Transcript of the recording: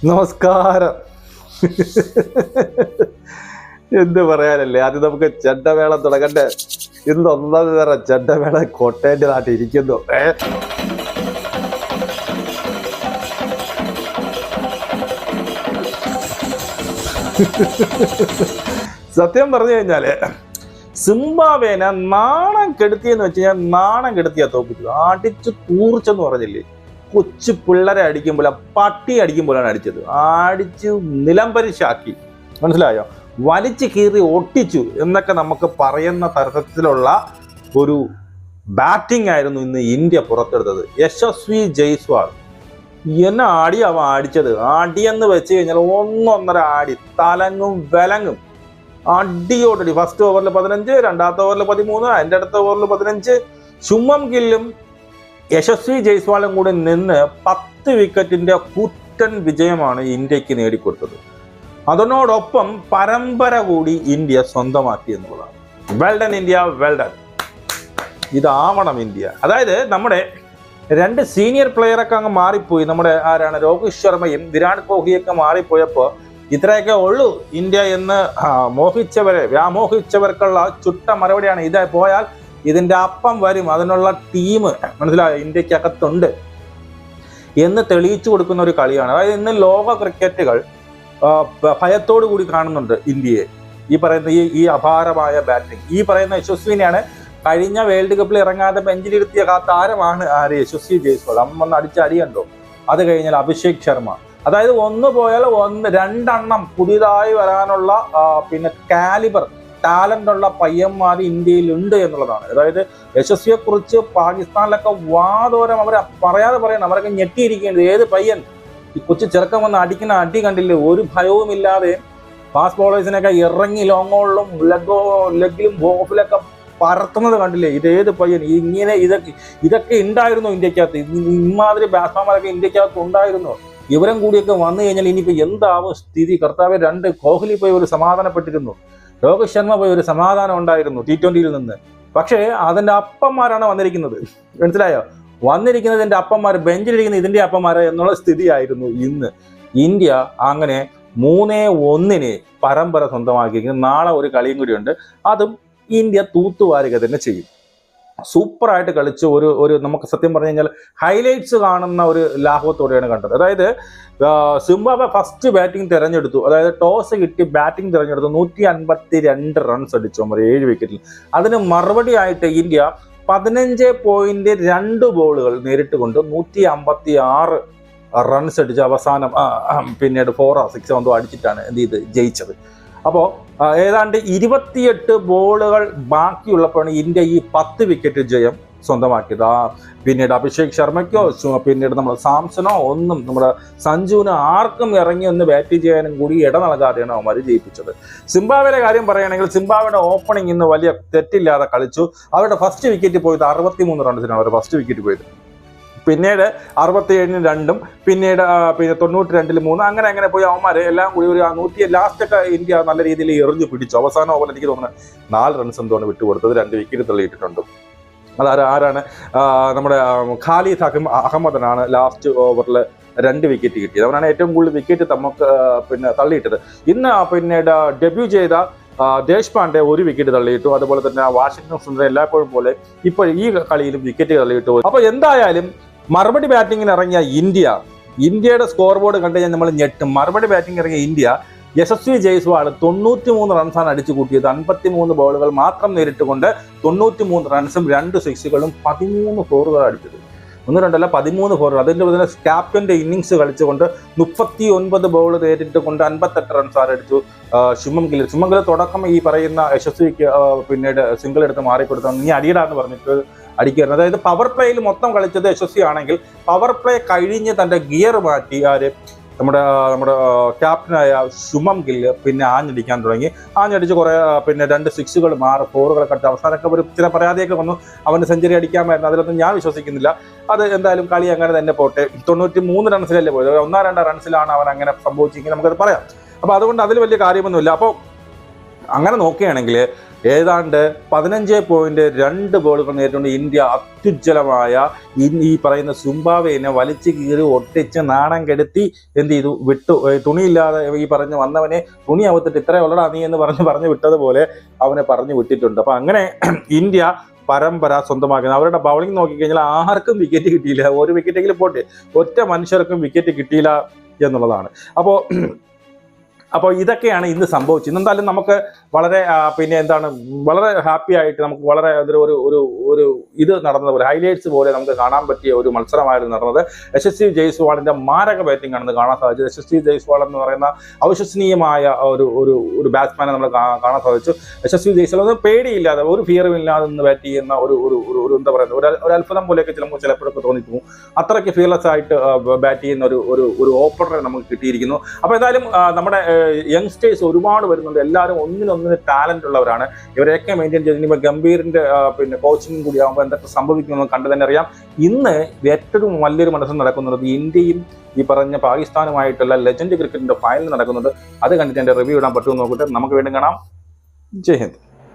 നമസ്കാരം. എന്ത് പറയാനല്ലേ, ആദ്യം നമുക്ക് ചെണ്ടമേള തുടങ്ങട്ടെ. ഇന്ന് ഒന്നാമത് തരം ചെണ്ടമേള കോട്ടയന്റെ നാട്ടിൽ ഇരിക്കുന്നു. സത്യം പറഞ്ഞു കഴിഞ്ഞാല് സിംബാബ്വേനെ നാണം കെടുത്തിയെന്ന് വെച്ച് കഴിഞ്ഞാൽ നാണം കെടുത്തിയാ തോപ്പിച്ചു. അടിച്ചു കൂർച്ചെന്ന് പറഞ്ഞില്ലേ, കൊച്ചു പിള്ളേരെ അടിക്കുമ്പോൾ പട്ടി അടിക്കുമ്പോഴാണ് അടിച്ചത്. അടിച്ചു നിലംപരിശാക്കി, മനസ്സിലായോ? വലിച്ചു കീറി ഒട്ടിച്ചു എന്നൊക്കെ നമുക്ക് പറയുന്ന തരത്തിലുള്ള ഒരു ബാറ്റിംഗ് ആയിരുന്നു ഇന്ന് ഇന്ത്യ പുറത്തെടുത്തത്. യശസ്വി ജയ്സ്വാൾ എന്നെ അടി അവൻ അടിച്ചത്. അടിയെന്ന് വെച്ച് കഴിഞ്ഞാൽ ഒന്നൊന്നര അടി, തലങ്ങും വിലങ്ങും അടിയോടടി. ഫസ്റ്റ് ഓവറിൽ 15, രണ്ടാമത്തെ ഓവറിൽ 13, അതിൻ്റെ അടുത്ത ഓവറിൽ 15. ശുഭം ഗില്ലും യശസ്വി ജയ്സ്വാളും കൂടി നിന്ന് 10 വിക്കറ്റിന്റെ കൂറ്റൻ വിജയമാണ് ഇന്ത്യക്ക് നേടിക്കൊടുത്തത്. അതിനോടൊപ്പം പരമ്പര കൂടി ഇന്ത്യ സ്വന്തമാക്കി എന്നുള്ളതാണ്. Well done India, well done. ഇതാവണം ഇന്ത്യ. അതായത് നമ്മുടെ 2 സീനിയർ പ്ലെയറൊക്കെ അങ്ങ് മാറിപ്പോയി. നമ്മുടെ ആരാണ്, രോഹിത് ശർമ്മയും വിരാട് കോഹ്ലിയൊക്കെ മാറിപ്പോയപ്പോൾ ഇത്രയൊക്കെ ഉള്ളൂ ഇന്ത്യ എന്ന് വ്യാമോഹിച്ചവർക്കുള്ള ചുട്ട മറുപടിയാണ്. ഇത് പോയാൽ ഇതിന്റെ അപ്പം വരും, അതിനുള്ള ടീം മനസ്സിലായോ ഇന്ത്യക്കകത്തുണ്ട് എന്ന് തെളിയിച്ചു കൊടുക്കുന്ന ഒരു കളിയാണ്. അതായത് ഇന്ന് ലോക ക്രിക്കറ്റുകൾ ഭയത്തോടു കൂടി കാണുന്നുണ്ട് ഇന്ത്യയെ. ഈ പറയുന്ന ഈ അപാരമായ ബാറ്റിംഗ്, ഈ പറയുന്ന യശസ്വിനെയാണ് കഴിഞ്ഞ വേൾഡ് കപ്പിൽ ഇറങ്ങാതെ ബെഞ്ചിലിരുത്തിയ താരമാണ് ആര്, യശസ്വി ജയ്സ്വാൾ. അമ്മ അടിച്ച അടിയുണ്ടോ? അത് കഴിഞ്ഞാൽ അഭിഷേക് ശർമ്മ. അതായത് ഒന്ന് പോയാൽ രണ്ടെണ്ണം പുതിയതായി വരാനുള്ള കാലിബർ ടാലന്റ് ഉള്ള പയ്യന്മാർ ഇന്ത്യയിലുണ്ട് എന്നുള്ളതാണ്. അതായത് യശസ്വിയെ കുറിച്ച് പാകിസ്ഥാനിലൊക്കെ വാതോരം അവർ പറയാതെ പറയണം, അവരൊക്കെ ഞെട്ടിയിരിക്കേണ്ടത്. ഏത് പയ്യൻ, ഈ കൊച്ചു ചെറുക്കം വന്ന് അടിക്കുന്ന അടി കണ്ടില്ലേ, ഒരു ഭയവും ഇല്ലാതെ ഫാസ്റ്റ് ബോളേഴ്സിനൊക്കെ ഇറങ്ങി ലോങ്ങോളിലും ലെഗിലും ഓഫിലൊക്കെ പറത്തുന്നത് കണ്ടില്ലേ. ഇതേത് പയ്യൻ, ഇങ്ങനെ ഇതൊക്കെ ഉണ്ടായിരുന്നു ഇന്ത്യക്കകത്ത്. ഇമാതിരി ബാറ്റ്സ്മാൻമാരൊക്കെ ഇന്ത്യക്കകത്ത് ഉണ്ടായിരുന്നു. ഇവരും കൂടിയൊക്കെ വന്നു കഴിഞ്ഞാൽ ഇനിയിപ്പോൾ എന്താവും സ്ഥിതി? കർത്താവ് 2 കോഹ്ലി പോയി ഒരു സമാധാനപ്പെട്ടിരുന്നു, രോഹിത് ശർമ്മ പോയി ഒരു സമാധാനം ഉണ്ടായിരുന്നു T20യിൽ നിന്ന്. പക്ഷേ അതിൻ്റെ അപ്പന്മാരാണ് വന്നിരിക്കുന്നത്, മനസ്സിലായോ? വന്നിരിക്കുന്നതിൻ്റെ അപ്പന്മാർ, ബെഞ്ചിലിരിക്കുന്ന ഇതിൻ്റെ അപ്പന്മാർ എന്നുള്ള സ്ഥിതിയായിരുന്നു ഇന്ന്. ഇന്ത്യ അങ്ങനെ 3-1 പരമ്പര സ്വന്തമാക്കിയിരിക്കുന്നു. നാളെ ഒരു കളിയും കൂടിയുണ്ട്, അതും ഇന്ത്യ തൂത്തുവാരുക തന്നെ ചെയ്യും. സൂപ്പറായിട്ട് കളിച്ച് ഒരു നമുക്ക് സത്യം പറഞ്ഞു കഴിഞ്ഞാൽ ഹൈലൈറ്റ്സ് കാണുന്ന ഒരു ലാഘവത്തോടെയാണ് കണ്ടത്. അതായത് സിംബാബ്വെ ഫസ്റ്റ് ബാറ്റിംഗ് തിരഞ്ഞെടുത്തു, അതായത് ടോസ് കിട്ടി ബാറ്റിംഗ് തിരഞ്ഞെടുത്തു. 152 റൺസ് അടിച്ചു 7 വിക്കറ്റിൽ. അതിന് മറുപടി ആയിട്ട് ഇന്ത്യ 15.2 ബോളുകൾ നേരിട്ട് കൊണ്ട് 156 റൺസ് അടിച്ച് അവസാനം പിന്നീട് 4 or 6 എന്തോ അടിച്ചിട്ടാണ് എന്ത് ചെയ്ത് ജയിച്ചത്. അപ്പോൾ ഏതാണ്ട് 28 ബോളുകൾ ബാക്കിയുള്ളപ്പോഴാണ് ഇന്ത്യ ഈ 10 വിക്കറ്റ് ജയം സ്വന്തമാക്കിയത്. പിന്നീട് അഭിഷേക് ശർമ്മയ്ക്കോ പിന്നീട് നമ്മൾ സാംസണോ ഒന്നും നമ്മുടെ സഞ്ജുവിനോ ആർക്കും ഇറങ്ങി ഒന്ന് ബാറ്റ് ചെയ്യാനും കൂടി ഇട നൽകാതെയാണ് അവന്മാർ ജയിപ്പിച്ചത്. സിംബാബ്വേയുടെ കാര്യം പറയുകയാണെങ്കിൽ സിംബാബ്വേയുടെ ഓപ്പണിംഗ് ഇന്ന് വലിയ തെറ്റില്ലാതെ കളിച്ചു. അവരുടെ ഫസ്റ്റ് വിക്കറ്റ് പോയത് 63 റൺസിനാണ് അവർ ഫസ്റ്റ് വിക്കറ്റ് പോയത്. പിന്നീട് 67-ന് 2, പിന്നീട് 92-ൽ 3, അങ്ങനെ പോയി അവന്മാർ എല്ലാം കൂടി ഒരു 100 ലാസ്റ്റൊക്കെ ഇന്ത്യ നല്ല രീതിയിൽ എറിഞ്ഞു പിടിച്ചു. അവസാന ഓവറിൽ എനിക്ക് തോന്നുന്നത് 4 റൺസ് എന്തോന്ന് വിട്ടുകൊടുത്തത്, 2 വിക്കറ്റ് തള്ളിയിട്ടിട്ടുണ്ട്. ആരാണ്, നമ്മുടെ ഖാലിദ് അഹമ്മദനാണ് ലാസ്റ്റ് ഓവറിൽ 2 വിക്കറ്റ് കിട്ടിയത്. അവനാണ് ഏറ്റവും കൂടുതൽ വിക്കറ്റ് നമുക്ക് തള്ളിയിട്ടത്. ഇന്ന് പിന്നീട് ഡെബ്യൂ ചെയ്ത ദേശ്പാണ്ഡെ 1 വിക്കറ്റ് തള്ളിയിട്ടു. അതുപോലെ തന്നെ വാഷിംഗ്ടൺ സുന്ദർ എല്ലായ്പ്പോഴും പോലെ ഇപ്പോൾ ഈ കളിയിലും വിക്കറ്റ് തള്ളിയിട്ടു. അപ്പോൾ എന്തായാലും മറുപടി ബാറ്റിങ്ങിന് ഇറങ്ങിയ ഇന്ത്യയുടെ സ്കോർ ബോർഡ് കണ്ടു കഴിഞ്ഞാൽ നമ്മൾ ഞെട്ടും. മറുപടി ബാറ്റിംഗ് ഇറങ്ങിയ ഇന്ത്യ യശസ്വി ജയ്സ്വാൾ 93 റൺസാണ് അടിച്ചു കൂട്ടിയത്. 53 ബോളുകൾ മാത്രം നേരിട്ടുകൊണ്ട് 93 റൺസും 2 സിക്സുകളും 13 ഫോറുകൾ അടിച്ചത്. 1, 2 അല്ല 13 ഫോറുകൾ. അതിൻ്റെ തന്നെ ക്യാപ്റ്റന്റെ ഇന്നിങ്സ് കളിച്ചുകൊണ്ട് 39 ബോൾ നേരിട്ട് കൊണ്ട് 58 റൺസ് അടിച്ചു ശുഭം ഗിൽ. തുടക്കം ഈ പറയുന്ന യശസ്വിക്ക് പിന്നീട് സിംഗിൾ എടുത്ത് മാറിക്കൊടുത്തു. നീ അടിയിടാന്ന് പറഞ്ഞിട്ട് അടിക്കുകയായിരുന്നു. അതായത് പവർ പ്ലേയിൽ മൊത്തം കളിച്ചത് യശസ്വി ആണെങ്കിൽ പവർ പ്ലേ കഴിഞ്ഞ് തൻ്റെ ഗിയർ മാറ്റി നമ്മുടെ ക്യാപ്റ്റനായ ശുഭം ഗില്ല് പിന്നെ ആഞ്ഞടിക്കാൻ തുടങ്ങി. ആഞ്ഞടിച്ച് കുറേ 2 സിക്സുകൾ 6 ഫോറുകളൊക്കെ അടിച്ച് അവസാനമൊക്കെ ഒരു ചില പരാതിയൊക്കെ വന്നു. അവന് സെഞ്ചുറി അടിക്കാമായിരുന്നു, അതിലൊന്നും ഞാൻ വിശ്വസിക്കുന്നില്ല. അത് എന്തായാലും കളി അങ്ങനെ തന്നെ പോട്ടെ. 93 റൺസിലല്ലേ പോയത്, 1-2 റൺസിലാണ് അവൻ അങ്ങനെ സംഭവിച്ചെങ്കിൽ നമുക്കത് പറയാം. അപ്പോൾ അതുകൊണ്ട് അതിൽ വലിയ കാര്യമൊന്നുമില്ല. അപ്പോൾ അങ്ങനെ നോക്കുകയാണെങ്കിൽ ഏതാണ്ട് 15.2 ബോളുകൾ നേരിട്ടുണ്ട് ഇന്ത്യ അത്യുജ്വലമായ ഈ പറയുന്ന സിംബാബ്വേനെ വലിച്ചു കീറി ഒട്ടിച്ച് നാണം കെടുത്തി എന്ത് ചെയ്തു വിട്ടു. തുണിയില്ലാതെ ഈ പറഞ്ഞ് വന്നവനെ തുണി അവത്തിട്ട് ഇത്രേ ഉള്ളടാ നീ എന്ന് പറഞ്ഞു വിട്ടതുപോലെ അവനെ പറഞ്ഞു വിട്ടിട്ടുണ്ട്. അപ്പൊ അങ്ങനെ ഇന്ത്യ പരമ്പര സ്വന്തമാക്കുന്നത്. അവരുടെ ബൗളിംഗ് നോക്കിക്കഴിഞ്ഞാൽ ആർക്കും വിക്കറ്റ് കിട്ടിയില്ല. ഒരു വിക്കറ്റെങ്കിലും പോട്ടെ, ഒറ്റ മനുഷ്യർക്കും വിക്കറ്റ് കിട്ടിയില്ല എന്നുള്ളതാണ്. അപ്പോൾ ഇതൊക്കെയാണ് ഇന്ന് സംഭവിച്ചത്. ഇന്നെന്തായാലും നമുക്ക് വളരെ വളരെ ഹാപ്പി ആയിട്ട് നമുക്ക് വളരെ ഒരു ഇത് നടന്നത് പോലെ, ഹൈലൈറ്റ്സ് പോലെ നമുക്ക് കാണാൻ പറ്റിയ ഒരു മത്സരമായിരുന്നു നടന്നത്. യശസ്വി ജയ്സ്വാളിന്റെ മാരക ബാറ്റിംഗ് ആണെന്ന് കാണാൻ സാധിച്ചത്. യശസ്വി ജയ്സ്വാൾ എന്ന് പറയുന്ന അവിശ്വസനീയമായ ഒരു ബാറ്റ്സ്മാനെ നമ്മൾ കാണാൻ സാധിച്ചു. യശസ്വി ജയ്സ്വാൾ അത് പേടിയില്ലാതെ ഒരു ഫിയറും ഇല്ലാതെ നിന്ന് ബാറ്റ് ചെയ്യുന്ന ഒരു എന്താ പറയുന്നത് ഒരു അത്ഭുതം പോലെയൊക്കെ ചിലപ്പോഴൊക്കെ തോന്നിപ്പോകും. അത്രയ്ക്ക് ഫിയർലെസ് ആയിട്ട് ബാറ്റ് ചെയ്യുന്ന ഒരു ഓപ്പണറെ നമുക്ക് കിട്ടിയിരിക്കുന്നു. അപ്പോൾ എന്തായാലും നമ്മുടെ യങ്സ്റ്റേഴ്സ് ഒരുപാട് വരുന്നുണ്ട്. എല്ലാവരും ഒന്നിനൊന്നിന് ടാലന്റ് ഉള്ളവരാണ്. ഇവരെയൊക്കെ മെയിൻറ്റെയിൻ ചെയ്ത് ഇനിയിപ്പോൾ ഗംഭീറിന്റെ കോച്ചിങ്ങും കൂടി ആകുമ്പോൾ എന്തൊക്കെ സംഭവിക്കുമെന്ന് കണ്ടു തന്നെ അറിയാം. ഇന്ന് ഏറ്റവും വലിയൊരു മത്സരം നടക്കുന്നത് ഇന്ത്യയും ഈ പറഞ്ഞ പാകിസ്ഥാനുമായിട്ടുള്ള ലെജൻഡ് ക്രിക്കറ്റിന്റെ ഫൈനൽ നടക്കുന്നുണ്ട്. അത് കണ്ടിട്ട് എൻ്റെ റിവ്യൂ ഇടാൻ പറ്റുമെന്ന് നോക്കിയിട്ട് നമുക്ക് വീണ്ടും കാണാം. ജയ് ഹിന്ദ്.